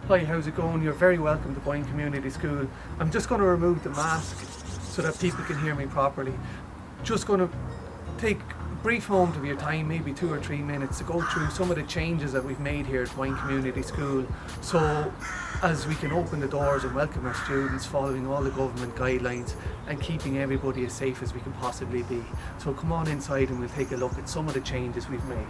Hi, how's it going? You're very welcome to Boyne Community School. I'm just going to remove the mask so that people can hear me properly. Just going to take a brief moment of your time, maybe 2 or 3 minutes, to go through some of the changes that we've made here at Boyne Community School, so as we can open the doors and welcome our students following all the government guidelines and keeping everybody as safe as we can possibly be. So come on inside and we'll take a look at some of the changes we've made.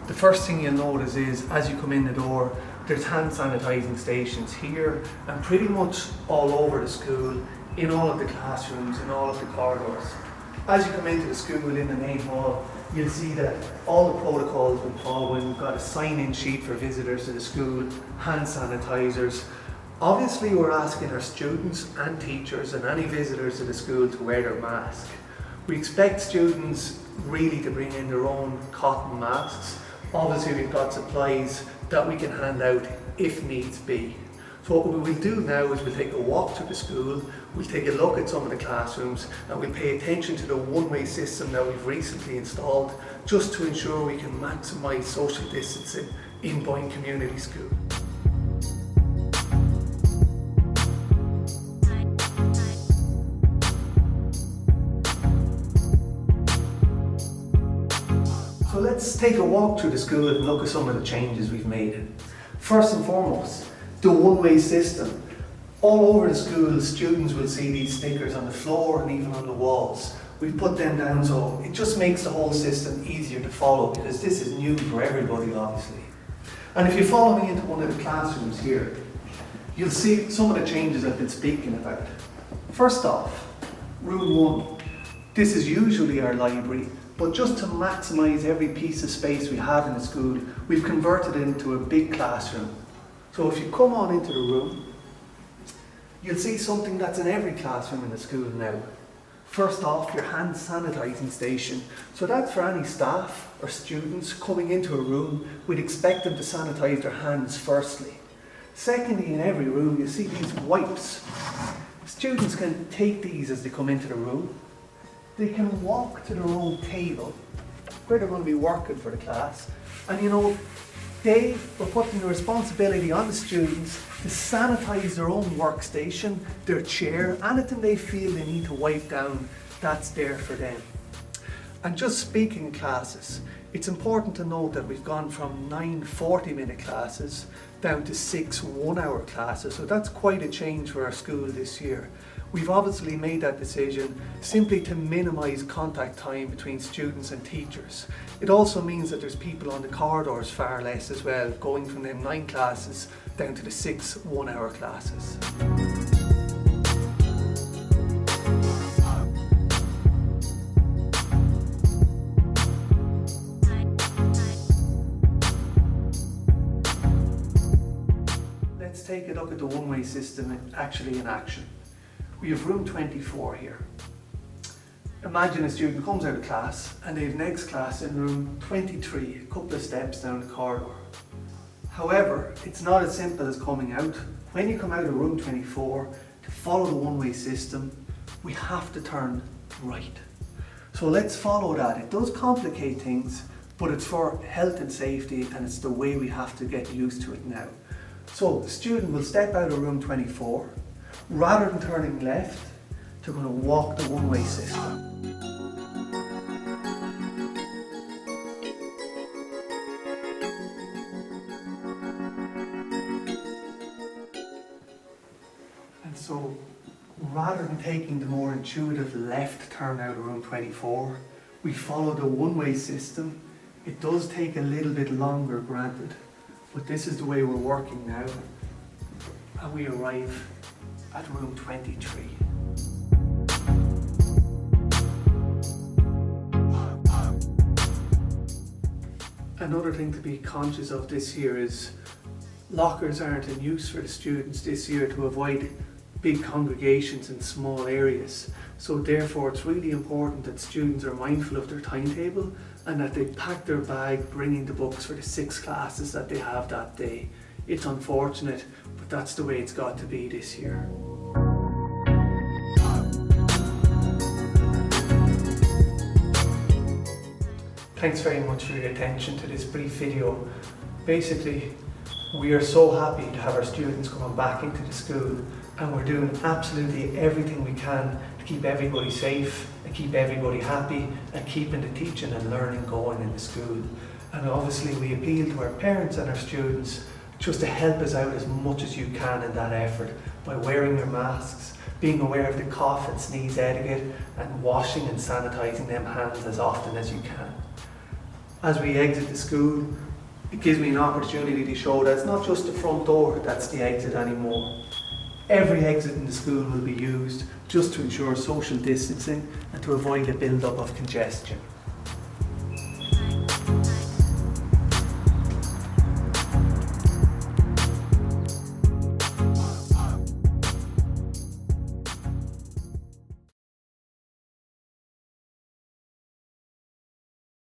The first thing you'll notice is, as you come in the door, there's hand sanitising stations here and pretty much all over the school, in all of the classrooms, in all of the corridors. As you come into the school in the main hall, you'll see that all the protocols have been followed. We've got a sign-in sheet for visitors to the school, hand sanitisers. Obviously, we're asking our students and teachers and any visitors to the school to wear their mask. We expect students really to bring in their own cotton masks. Obviously, we've got supplies that we can hand out if needs be. So what we will do now is we'll take a walk to the school, we'll take a look at some of the classrooms, and we'll pay attention to the one-way system that we've recently installed, just to ensure we can maximise social distancing in Boyne Community School. So let's take a walk through the school and look at some of the changes we've made. First and foremost, the one-way system. All over the school, students will see these stickers on the floor and even on the walls. We've put them down so it just makes the whole system easier to follow, because this is new for everybody, obviously. And if you follow me into one of the classrooms here, you'll see some of the changes I've been speaking about. First off, room 1. This is usually our library, but just to maximise every piece of space we have in the school, we've converted it into a big classroom. So if you come on into the room, you'll see something that's in every classroom in the school now. First off, your hand sanitising station. So that's for any staff or students coming into a room, we'd expect them to sanitise their hands firstly. Secondly, in every room, you see these wipes. Students can take these as they come into the room. They can walk to their own table where they're going to be working for the class, and they are putting the responsibility on the students to sanitise their own workstation, their chair, anything they feel they need to wipe down, that's there for them. And just speaking classes, it's important to note that we've gone from 9 40-minute classes down to 6 one-hour classes, so that's quite a change for our school this year. We've obviously made that decision simply to minimise contact time between students and teachers. It also means that there's people on the corridors far less as well, going from them 9 classes down to the 6 one-hour classes. Let's take a look at the one-way system actually in action. We have room 24 here. Imagine a student comes out of class and they have next class in room 23, a couple of steps down the corridor. However, it's not as simple as coming out. When you come out of room 24, to follow the one-way system, we have to turn right. So let's follow that. It does complicate things, but it's for health and safety, and it's the way we have to get used to it now. So the student will step out of room 24. Rather than turning left, they're going to walk the one-way system. And so, rather than taking the more intuitive left turn out of room 24, we follow the one-way system. It does take a little bit longer, granted, but this is the way we're working now, and we arrive at room 23. Another thing to be conscious of this year is lockers aren't in use for the students this year to avoid big congregations in small areas. So therefore it's really important that students are mindful of their timetable and that they pack their bag bringing the books for the 6 classes that they have that day. It's unfortunate, but that's the way it's got to be this year. Thanks very much for your attention to this brief video. Basically, we are so happy to have our students coming back into the school, and we're doing absolutely everything we can to keep everybody safe and keep everybody happy and keeping the teaching and learning going in the school. And obviously we appeal to our parents and our students just to help us out as much as you can in that effort by wearing your masks, being aware of the cough and sneeze etiquette, and washing and sanitising them hands as often as you can. As we exit the school, it gives me an opportunity to show that it's not just the front door that's the exit anymore. Every exit in the school will be used just to ensure social distancing and to avoid a build-up of congestion.